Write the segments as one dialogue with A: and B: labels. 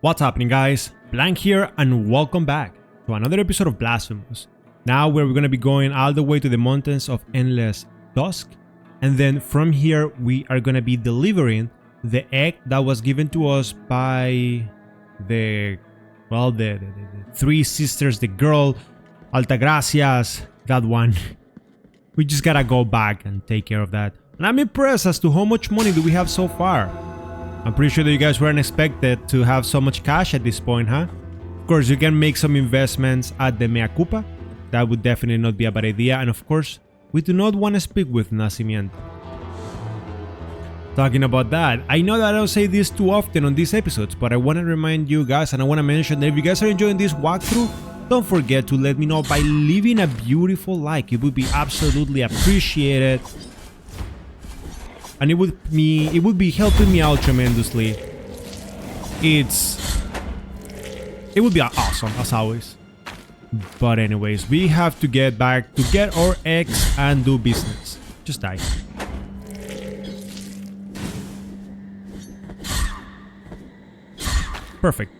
A: What's happening, guys? Blank here and welcome back to another episode of Blasphemous. Now we're going to be going all the way to the mountains of endless dusk, and then from here we are going to be delivering the egg that was given to us by the three sisters, the girl, Altagracias, that one. We just gotta go back and take care of that. And I'm impressed as to how much money do we have so far. I'm pretty sure that you guys weren't expected to have so much cash at this point, huh? Of course, you can make some investments at the Mea Culpa. That would definitely not be a bad idea. And of course, we do not want to speak with Nacimiento. Talking about that, I know that I don't say this too often on these episodes, but I want to remind you guys, and I want to mention that if you guys are enjoying this walkthrough, don't forget to let me know by leaving a beautiful like. It would be absolutely appreciated. And it would be helping me out tremendously. It would be awesome as always. But anyways, we have to get back to get our eggs and do business. Just die. Perfect.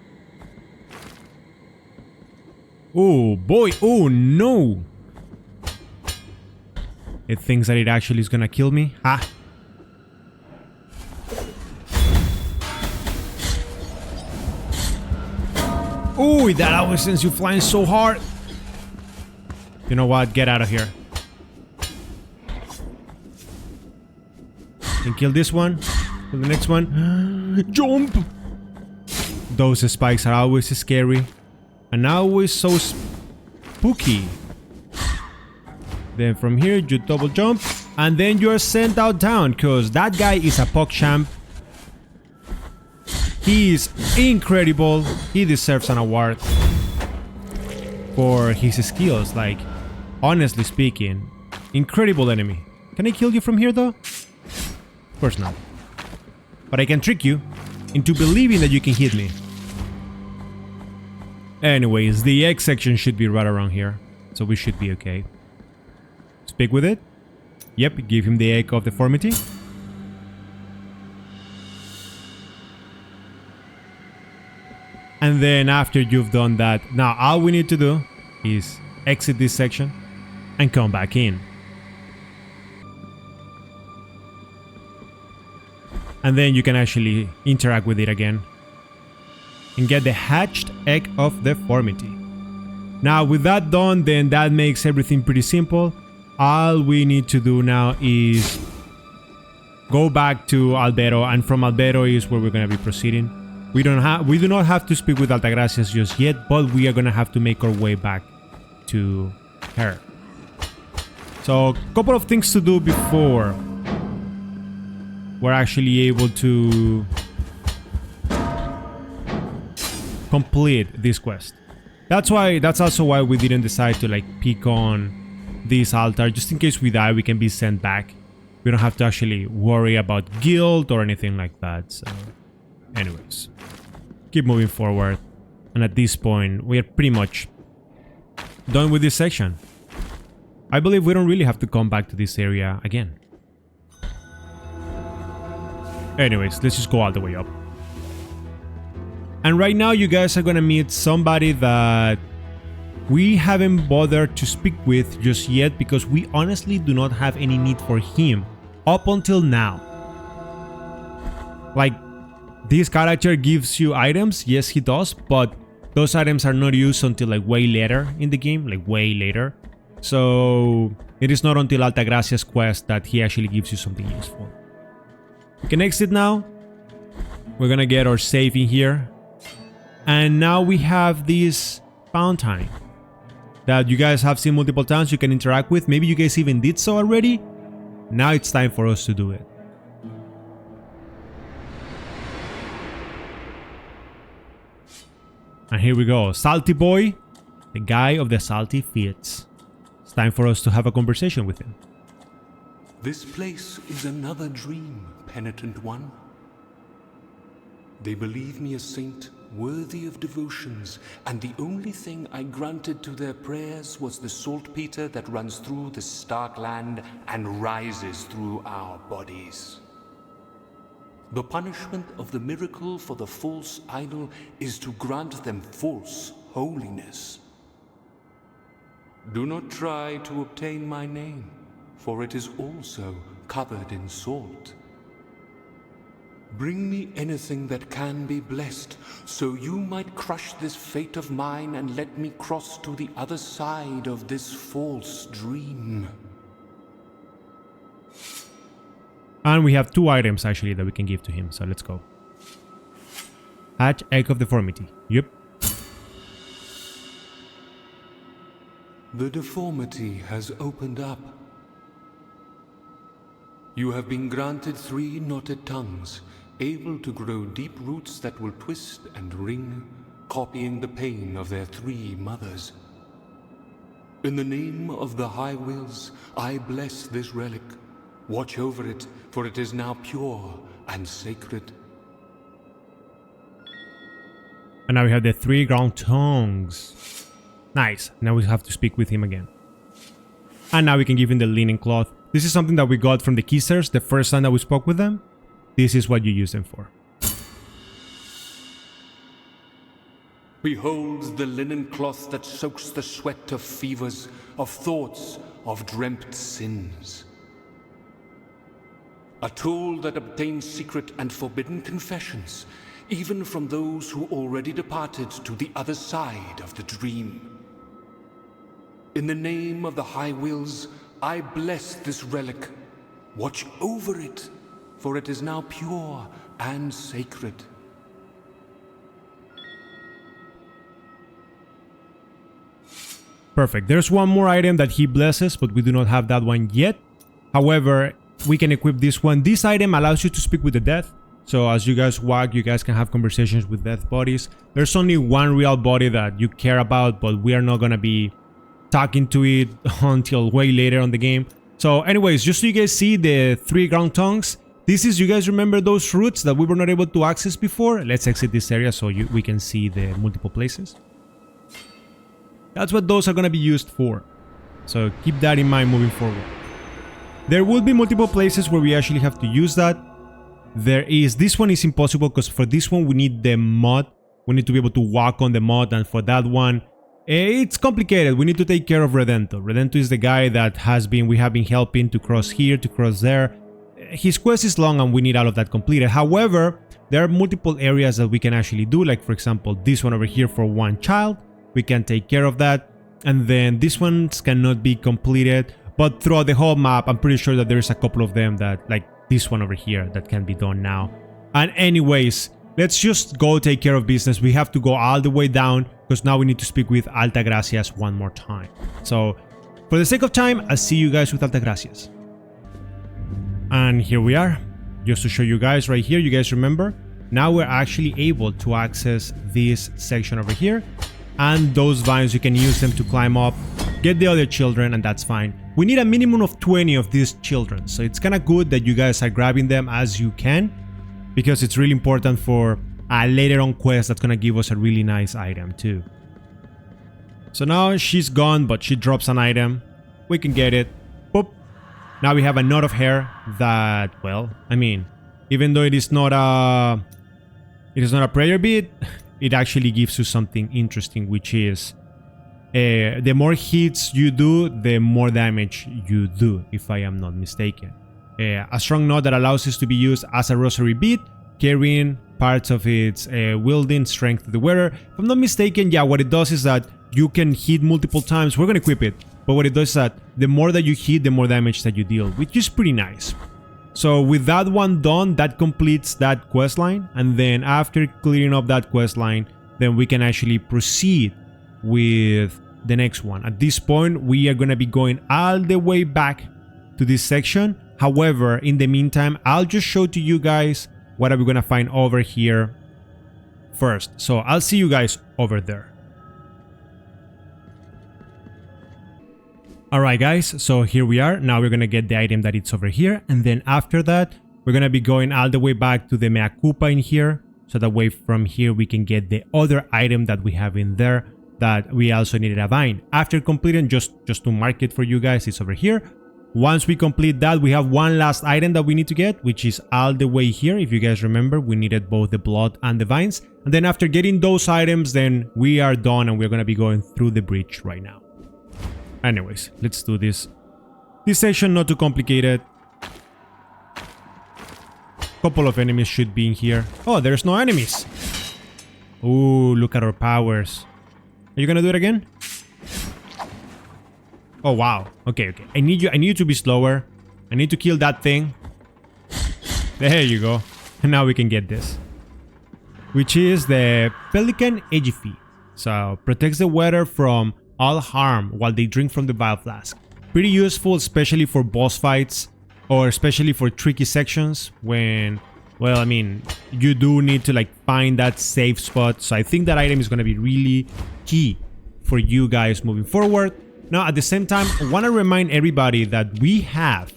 A: Oh boy, oh no. It thinks that it actually is gonna kill me. Ha. Ooh, that always sends you flying so hard. You know what? Get out of here. And kill this one. Kill the next one. Jump! Those spikes are always scary. And always so spooky. Then from here, you double jump. And then you're sent out down. Because that guy is a PogChamp. He is incredible. He deserves an award for his skills. Like, honestly speaking, incredible enemy. Can I kill you from here though? Of course not. But I can trick you into believing that you can hit me. Anyways, the X section should be right around here. So we should be okay. Speak with it. Yep, give him the egg of deformity. And then after you've done that, now all we need to do is exit this section and come back in. And then you can actually interact with it again and get the hatched egg of deformity. Now with that done, then that makes everything pretty simple. All we need to do now is go back to Albedo, and from Albedo is where we're going to be proceeding. We do not have to speak with Altagracias just yet, but we are gonna have to make our way back to her. So, a couple of things to do before we're actually able to complete this quest. That's also why we didn't decide to like pick on this altar. Just in case we die, we can be sent back. We don't have to actually worry about guilt or anything like that. So, anyways, keep moving forward. And at this point, we are pretty much done with this section. I believe we don't really have to come back to this area again. Anyways, let's just go all the way up. And right now, you guys are gonna meet somebody that we haven't bothered to speak with just yet because we honestly do not have any need for him up until now. Like, this character gives you items, yes he does, but those items are not used until like way later in the game, like way later. So it is not until Altagracia's quest that he actually gives you something useful. We can exit now. We're gonna get our save in here. And now we have this fountain that you guys have seen multiple times you can interact with. Maybe you guys even did so already. Now it's time for us to do it. And here we go, Salty Boy, the guy of the salty fits. It's time for us to have a conversation with him.
B: This place is another dream, Penitent One. They believe me a saint worthy of devotions, and the only thing I granted to their prayers was the saltpeter that runs through the stark land and rises through our bodies. The punishment of the miracle for the false idol is to grant them false holiness. Do not try to obtain my name, for it is also covered in salt. Bring me anything that can be blessed, so you might crush this fate of mine and let me cross to the other side of this false dream.
A: And we have 2 items actually that we can give to him, so let's go. Hatch Egg of Deformity. Yep.
B: The deformity has opened up. You have been granted 3 knotted tongues, able to grow deep roots that will twist and wring, copying the pain of their 3 mothers. In the name of the High Wills, I bless this relic. Watch over it, for it is now pure and sacred.
A: And now we have the 3 ground tongues. Nice. Now we have to speak with him again. And now we can give him the linen cloth. This is something that we got from the Kissers the first time that we spoke with them. This is what you use them for.
B: Behold the linen cloth that soaks the sweat of fevers, of thoughts, of dreamt sins. A tool that obtains secret and forbidden confessions, even from those who already departed to the other side of the dream. In the name of the High Wills, I bless this relic. Watch over it, for it is now pure and sacred.
A: Perfect. There's one more item that he blesses, but we do not have that one yet. However, we can equip this one. This item allows you to speak with the dead. So as you guys walk, you guys can have conversations with dead bodies. There's only one real body that you care about, but we are not going to be talking to it until way later on the game. So anyways, just so you guys see the 3 ground tongues, this is, you guys remember those roots that we were not able to access before? Let's exit this area so we can see the multiple places. That's what those are going to be used for. So keep that in mind moving forward. There will be multiple places where we actually have to use that. This one is impossible because for this one we need the mud. We need to be able to walk on the mud, and for that one, it's complicated. We need to take care of Redento. Redento is the guy that we have been helping to cross here, to cross there. His quest is long and we need all of that completed. However, there are multiple areas that we can actually do, like for example this one over here for one child. We can take care of that, and then these ones cannot be completed, but throughout the whole map I'm pretty sure that there's a couple of them that, like this one over here, that can be done now. And anyways, let's just go take care of business. We have to go all the way down because now we need to speak with Altagracias one more time. So for the sake of time, I'll see you guys with Altagracias. And here we are. Just to show you guys right here, you guys remember, now we're actually able to access this section over here, and those vines, you can use them to climb up, get the other children, and that's fine. We need a minimum of 20 of these children, so it's kind of good that you guys are grabbing them as you can, because it's really important for a later on quest that's gonna give us a really nice item too. So now she's gone, but she drops an item. We can get it. Boop. Now we have a knot of hair that, well, I mean, even though it is not a prayer bead, it actually gives you something interesting, which is the more hits you do, the more damage you do, if I am not mistaken. A strong knot that allows us to be used as a rosary bead, carrying parts of its wielding strength to the wearer. If I'm not mistaken, yeah, what it does is that you can hit multiple times. We're going to equip it, but what it does is that the more that you hit, the more damage that you deal, which is pretty nice. So with that one done, that completes that quest line, and then after clearing up that quest line, then we can actually proceed with the next one. At this point, we are going to be going all the way back to this section. However, in the meantime, I'll just show to you guys what are we going to find over here first. So I'll see you guys over there. Alright guys, so here we are. Now we're going to get the item that it's over here, and then after that we're going to be going all the way back to the Mea Culpa in here, so that way from here we can get the other item that we have in there that we also needed a vine. After completing, just to mark it for you guys, it's over here. Once we complete that, we have one last item that we need to get, which is all the way here. If you guys remember, we needed both the blood and the vines. And then after getting those items, then we are done and we're going to be going through the bridge right now. Anyways, let's do this. This section not too complicated. Couple of enemies should be in here. Oh, there's no enemies. Ooh, look at our powers. Are you going to do it again? Oh, wow. Okay. I need you to be slower. I need to kill that thing. There you go. And now we can get this. Which is the Pelican Edgify. So, protects the wearer from all harm while they drink from the vial flask. Pretty useful, especially for boss fights. Or especially for tricky sections when, well, I mean, you do need to like find that safe spot. So I think that item is going to be really key for you guys moving forward. Now, at the same time, I want to remind everybody that we have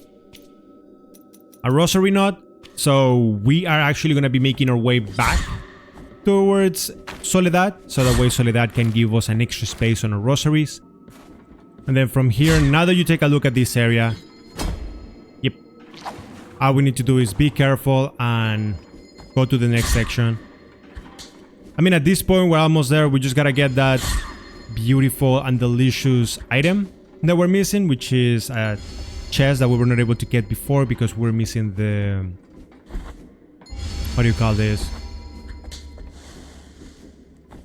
A: a rosary knot, so we are actually going to be making our way back towards Soledad, so that way Soledad can give us an extra space on our rosaries. And then from here, now that you take a look at this area, yep, all we need to do is be careful and go to the next section. I mean, at this point, we're almost there. We just got to get that beautiful and delicious item that we're missing, which is a chest that we were not able to get before because we're missing the, what do you call this?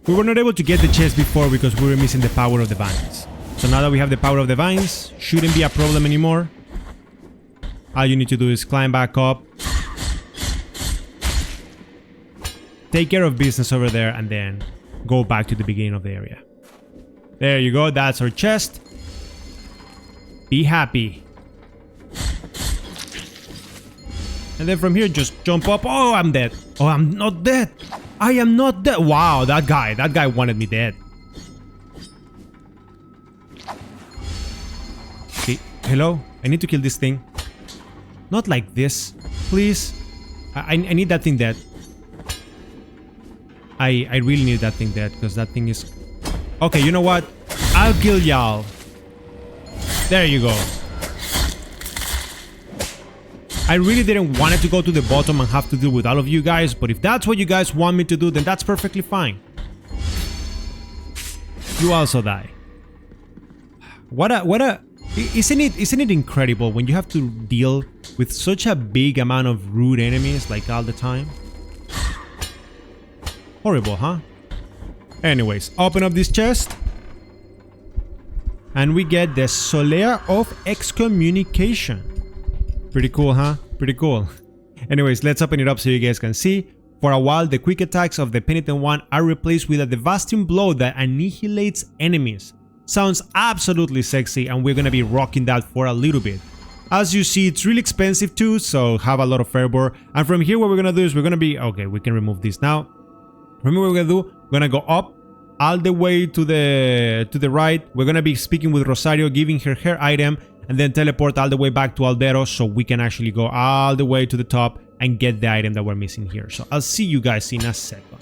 A: We were not able to get the chest before because we were missing the power of the vines. So now that we have the power of the vines, shouldn't be a problem anymore. All you need to do is climb back up, take care of business over there, and then go back to the beginning of the area. There you go, that's our chest. Be happy. And then from here, just jump up. Oh, I'm dead. Oh, I'm not dead. I am not dead. Wow, that guy wanted me dead. Okay, hello? I need to kill this thing. Not like this, please. I need that thing dead. I really need that thing dead, because that thing is... Okay, you know what? I'll kill y'all. There you go. I really didn't want it to go to the bottom and have to deal with all of you guys, but if that's what you guys want me to do, then that's perfectly fine. You also die. Isn't it incredible when you have to deal with such a big amount of rude enemies like all the time? Horrible, huh? Anyways, open up this chest. And we get the Solea of Excommunication. Pretty cool, huh? Pretty cool. Anyways, let's open it up so you guys can see. For a while, the quick attacks of the Penitent One are replaced with a devastating blow that annihilates enemies. Sounds absolutely sexy, and we're gonna be rocking that for a little bit. As you see, it's really expensive too, so have a lot of fervor. And from here, what we're gonna do is we're gonna be... Okay, we can remove this now. Remember what we're gonna do? We're gonna go up all the way to the right. We're gonna be speaking with Rosario, giving her item, and then teleport all the way back to Albero so we can actually go all the way to the top and get the item that we're missing here. So I'll see you guys in a second.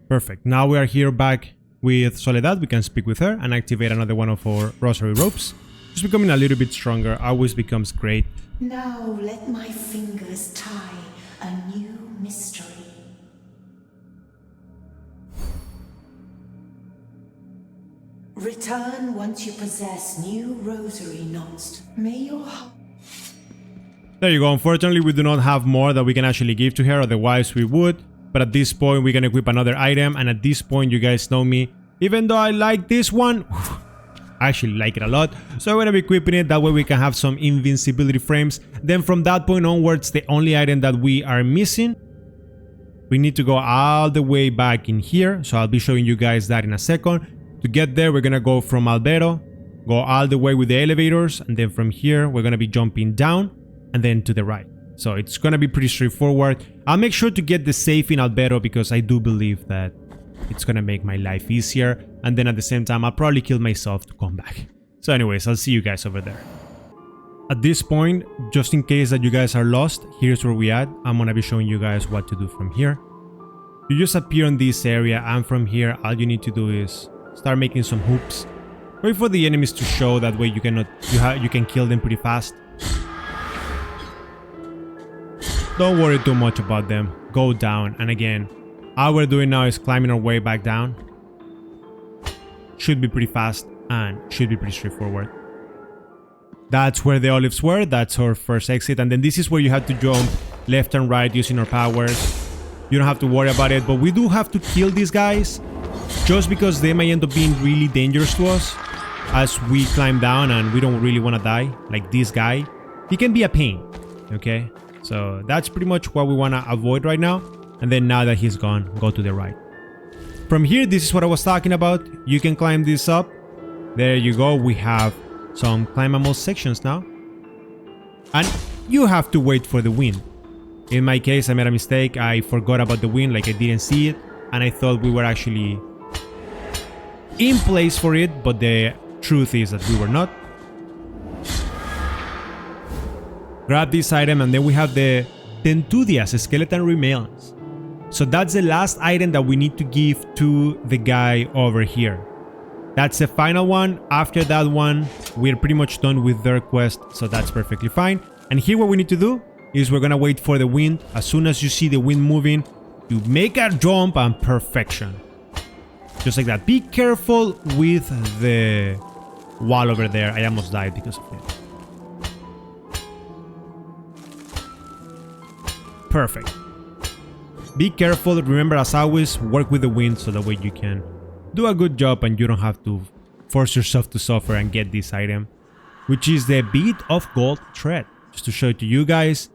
A: Perfect. Now we are here back with Soledad. We can speak with her and activate another one of our rosary ropes. Just becoming a little bit stronger always becomes great.
C: Now let my fingers tie a new mystery. Return once you possess new rosary knots. May your heart...
A: There you go. Unfortunately, we do not have more that we can actually give to her, otherwise we would. But at this point, we can equip another item, and at this point, you guys know me. Even though I like this one, I actually like it a lot. So I'm going to be equipping it, that way we can have some invincibility frames. Then from that point onwards, the only item that we are missing, we need to go all the way back in here. So I'll be showing you guys that in a second. To get there, we're going to go from Albero, go all the way with the elevators, and then from here, we're going to be jumping down and then to the right. So it's going to be pretty straightforward. I'll make sure to get the safe in Albero because I do believe that it's going to make my life easier. And then at the same time, I'll probably kill myself to come back. So anyways, I'll see you guys over there. At this point, just in case that you guys are lost, here's where we at. I'm going to be showing you guys what to do from here. You just appear in this area, and from here, all you need to do is start making some hoops. Wait for the enemies to show, that way you can kill them pretty fast. Don't worry too much about them. Go down, and again, all we're doing now is climbing our way back down. Should be pretty fast and should be pretty straightforward. That's where the olives were. That's our first exit, and then this is where you have to jump left and right using our powers. You don't have to worry about it, but we do have to kill these guys just because they may end up being really dangerous to us as we climb down, and we don't really want to die. Like this guy, he can be a pain, okay? So that's pretty much what we want to avoid right now. And then now that he's gone, go to the right. From here, this is what I was talking about. You can climb this up. There you go. We have some climbable sections now. And you have to wait for the wind. In my case, I made a mistake. I forgot about the wind, like I didn't see it. And I thought we were actually in place for it, but the truth is that we were not. Grab this item, and then we have the Tentudias, skeleton remains. So that's the last item that we need to give to the guy over here. That's the final one. After that one, we're pretty much done with their quest, so that's perfectly fine. And here what we need to do is we're gonna wait for the wind. As soon as you see the wind moving, you make a jump and perfection. Just like that. Be careful with the wall over there. I almost died because of it. Perfect. Be careful. Remember, as always, work with the wind so that way you can do a good job and you don't have to force yourself to suffer and get this item, which is the bead of gold thread. Just to show it to you guys.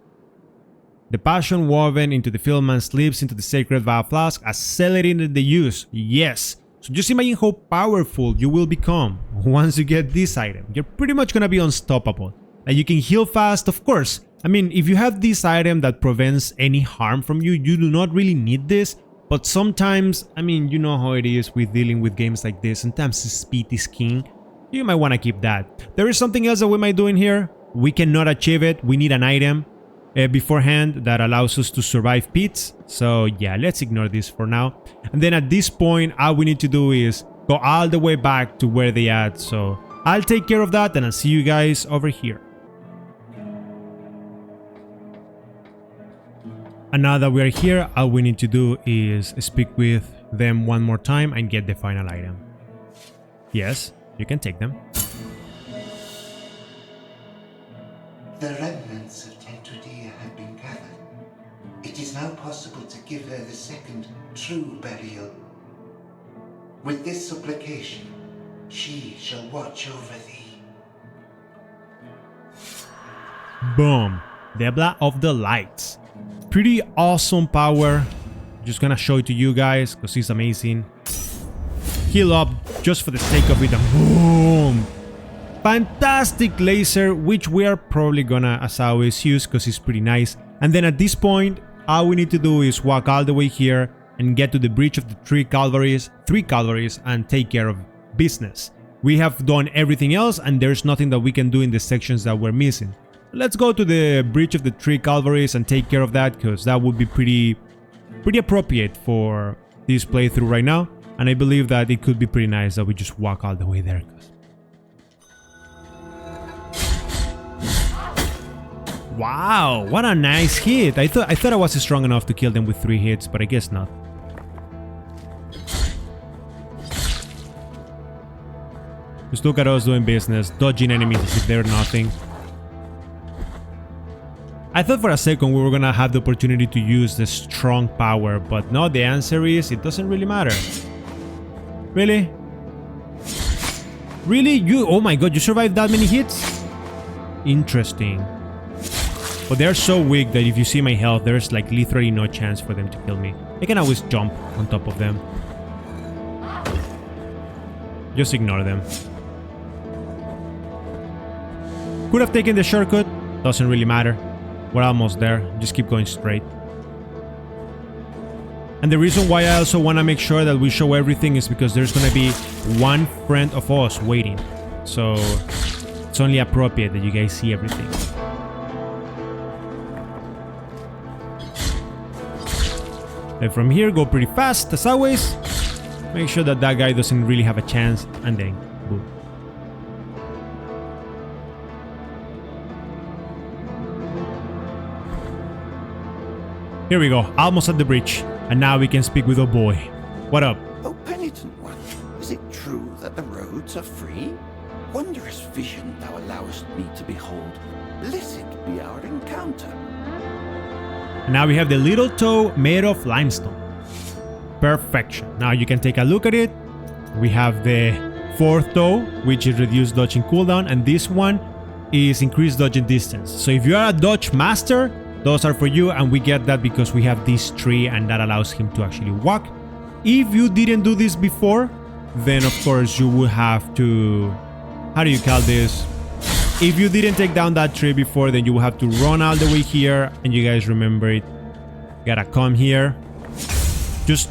A: The passion woven into the filament slips into the sacred vial flask, accelerating the use. Yes. So just imagine how powerful you will become once you get this item. You're pretty much gonna be unstoppable. And you can heal fast, of course. I mean, if you have this item that prevents any harm from you, you do not really need this. But sometimes, I mean, you know how it is with dealing with games like this. Sometimes speed is king. You might want to keep that. There is something else that we might do in here. We cannot achieve it. We need an item beforehand that allows us to survive pits. So yeah, let's ignore this for now. And then at this point, all we need to do is go all the way back to where they at. So I'll take care of that and I'll see you guys over here. And now that we're here, all we need to do is speak with them one more time and get the final item. Yes, you can take them.
D: The remnants of Cvstodia have been gathered. It is now possible to give her the second true burial. With this supplication, she shall watch over thee.
A: Boom. Debla of the Lights. Pretty awesome power. Just gonna show it to you guys because it's amazing. Heal up just for the sake of it, and boom! Fantastic laser, which we are probably gonna, as always, use because it's pretty nice. And then at this point, all we need to do is walk all the way here and get to the bridge of the three Calvaries, and take care of business. We have done everything else, and there's nothing that we can do in the sections that we're missing. Let's go to the bridge of the three Calvaries and take care of that, because that would be pretty appropriate for this playthrough right now. And I believe that it could be pretty nice that we just walk all the way there. Wow, what a nice hit. I thought I was strong enough to kill them with 3 hits, but I guess not. Just look at us doing business, dodging enemies as if they're nothing. I thought for a second we were gonna have the opportunity to use the strong power, but no, the answer is it doesn't really matter. Really? Really? You? Oh my god, you survived that many hits? Interesting. But they're so weak that if you see my health, there's like literally no chance for them to kill me. I can always jump on top of them. Just ignore them. Could have taken the shortcut, doesn't really matter. We're almost there, just keep going straight. And the reason why I also want to make sure that we show everything is because there's gonna be one friend of us waiting. So it's only appropriate that you guys see everything. And from here, go pretty fast as always. Make sure that that guy doesn't really have a chance, and then boom. Here we go, almost at the bridge. And now we can speak with old boy. What up?
E: Oh, Penitent One, is it true that the roads are free? Wondrous vision thou allowest me to behold. Blessed be our encounter.
A: And now we have the little toe made of limestone. Perfection. Now you can take a look at it. We have the fourth toe, which is reduced dodging cooldown, and this one is increased dodging distance. So if you are a dodge master, those are for you, and we get that because we have this tree and that allows him to actually walk. If you didn't do this before, then of course you would have to, how do you call this? If you didn't take down that tree before, then you will have to run all the way here, and you guys remember it. Gotta come here. Just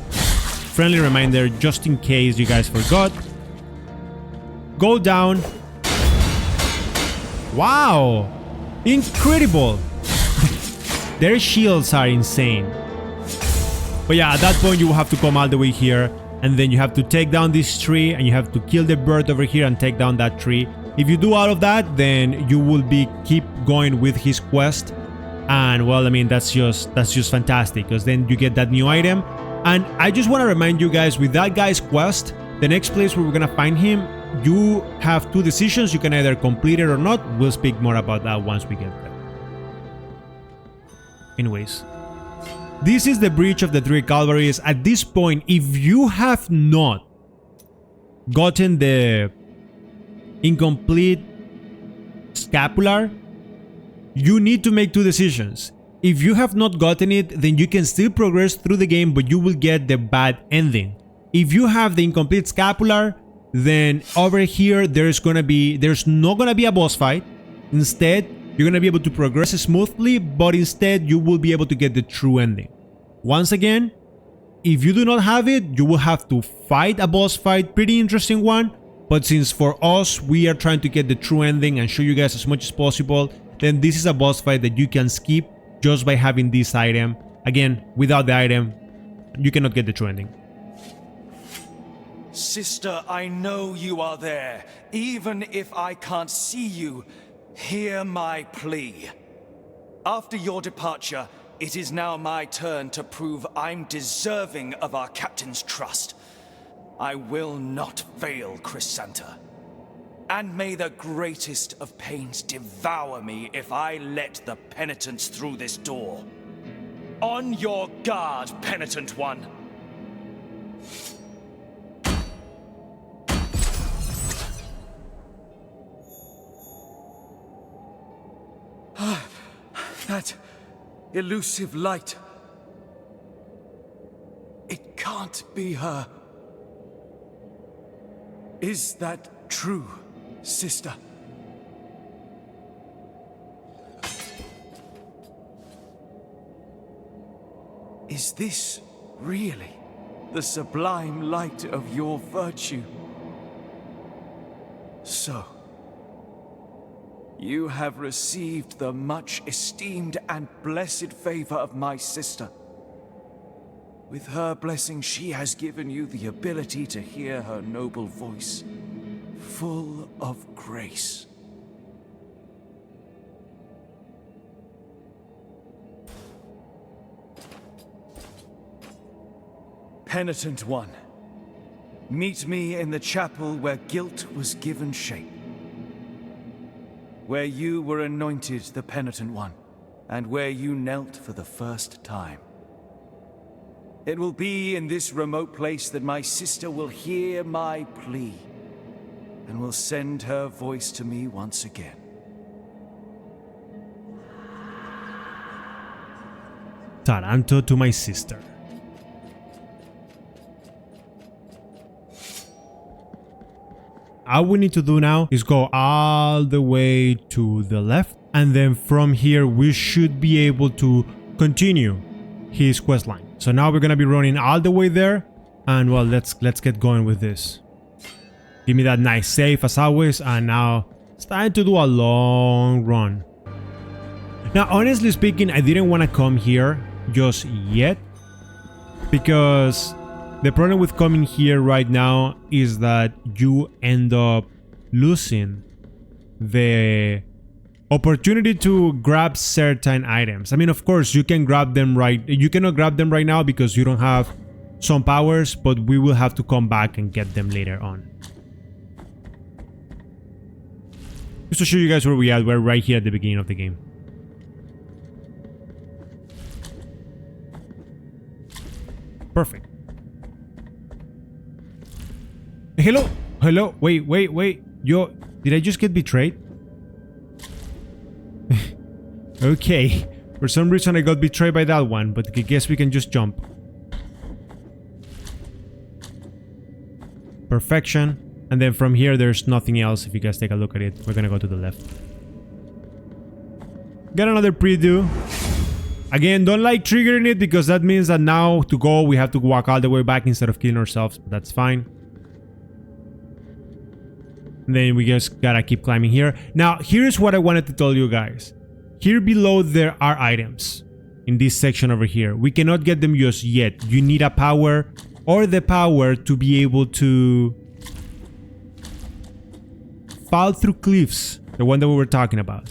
A: friendly reminder, just in case you guys forgot. Go down. Wow! Incredible! Their shields are insane. But yeah, at that point you will have to come all the way here, and then you have to take down this tree, and you have to kill the bird over here and take down that tree. If you do all of that, then you will keep going with his quest. And well, I mean, that's just fantastic, because then you get that new item. And I just want to remind you guys, with that guy's quest, the next place where we're gonna find him, you have two decisions. You can either complete it or not. We'll speak more about that once we get there. Anyways, this is the Bridge of the Three Calvaries. At this point, if you have not gotten the incomplete scapular, you need to make two decisions. If you have not gotten it, then you can still progress through the game, but you will get the bad ending. If you have the incomplete scapular, then over here there's not gonna be a boss fight. Instead, you're gonna be able to progress smoothly, but instead you will be able to get the true ending. Once again, if you do not have it, you will have to fight a boss fight, pretty interesting one. But since for us, we are trying to get the true ending and show you guys as much as possible, then this is a boss fight that you can skip just by having this item. Again, without the item, you cannot get the true ending.
F: Sister, I know you are there. Even if I can't see you, hear my plea. After your departure, it is now my turn to prove I'm deserving of our captain's trust. I will not fail, Cvstodia. And may the greatest of pains devour me if I let the penitents through this door. On your guard, Penitent One. That elusive light. It can't be her. Is that true, sister? Is this really the sublime light of your virtue? So, you have received the much esteemed and blessed favor of my sister. With her blessing, she has given you the ability to hear her noble voice, full of grace. Penitent One, meet me in the chapel where guilt was given shape. Where you were anointed the Penitent One, and where you knelt for the first time. It will be in this remote place that my sister will hear my plea, and will send her voice to me once again.
A: Taranto to my sister. All we need to do now is go all the way to the left, and then from here we should be able to continue his quest line. So now we're gonna be running all the way there, and well, let's get going with this. Give me that nice save as always, and now it's time to do a long run. Now, honestly speaking, I didn't want to come here just yet, because the problem with coming here right now is that you end up losing the Opportunity to grab certain items. I mean, of course, you can grab them you cannot grab them right now because you don't have some powers, but we will have to come back and get them later on. Just to show you guys where we are, we're right here at the beginning of the game. Perfect. Hello? Hello? Wait. Yo, did I just get betrayed? Okay. For some reason I got betrayed by that one, but I guess we can just jump. Perfection. And then from here there's nothing else. If you guys take a look at it, we're gonna go to the left. Got another preview. Again, don't like triggering it because that means that now to go we have to walk all the way back instead of killing ourselves, but that's fine. And then we just gotta keep climbing here. Now here's what I wanted to tell you guys. Here below there are items in this section over here. We cannot get them just yet. You need a power or the power to be able to fall through cliffs, the one that we were talking about.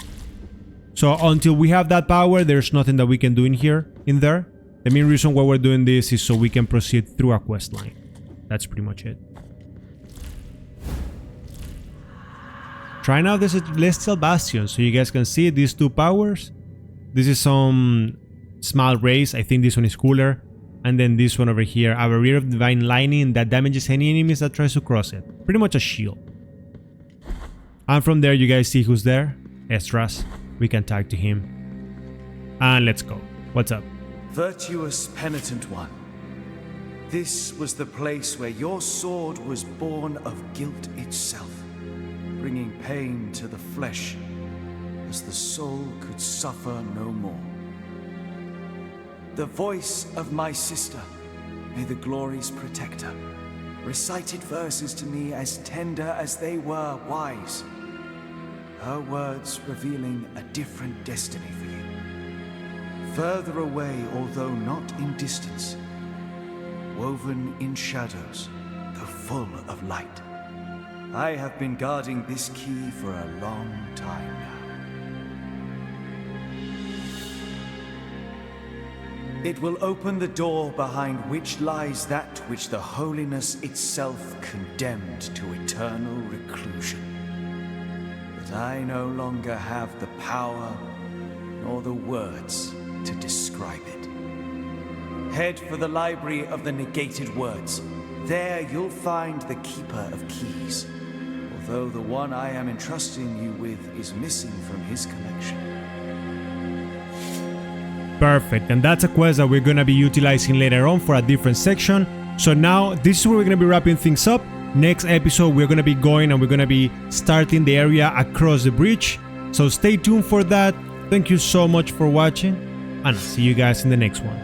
A: So until we have that power, there's nothing that we can do in there. The main reason why we're doing this is so we can proceed through a quest line. That's pretty much it. Try now this celestial bastion so you guys can see these two powers. This is some small rays. I think this one is cooler. And then this one over here, a barrier of divine lightning that damages any enemies that tries to cross it. Pretty much a shield. And from there you guys see who's there. Estras. We can talk to him. And let's go. What's up?
F: Virtuous Penitent One. This was the place where your sword was born of guilt itself, bringing pain to the flesh as the soul could suffer no more. The voice of my sister, may the glories protect her, recited verses to me as tender as they were wise. Her words revealing a different destiny for you. Further away, although not in distance, woven in shadows, though full of light. I have been guarding this key for a long time now. It will open the door behind which lies that which the holiness itself condemned to eternal reclusion. But I no longer have the power nor the words to describe it. Head for the library of the negated words. There you'll find the keeper of keys, although the one I am entrusting you with is missing from his collection.
A: Perfect, and that's a quest that we're gonna be utilizing later on for a different section. So now this is where we're gonna be wrapping things up. Next episode we're gonna be going and we're gonna be starting the area across the bridge. So stay tuned for that. Thank you so much for watching, and I'll see you guys in the next one.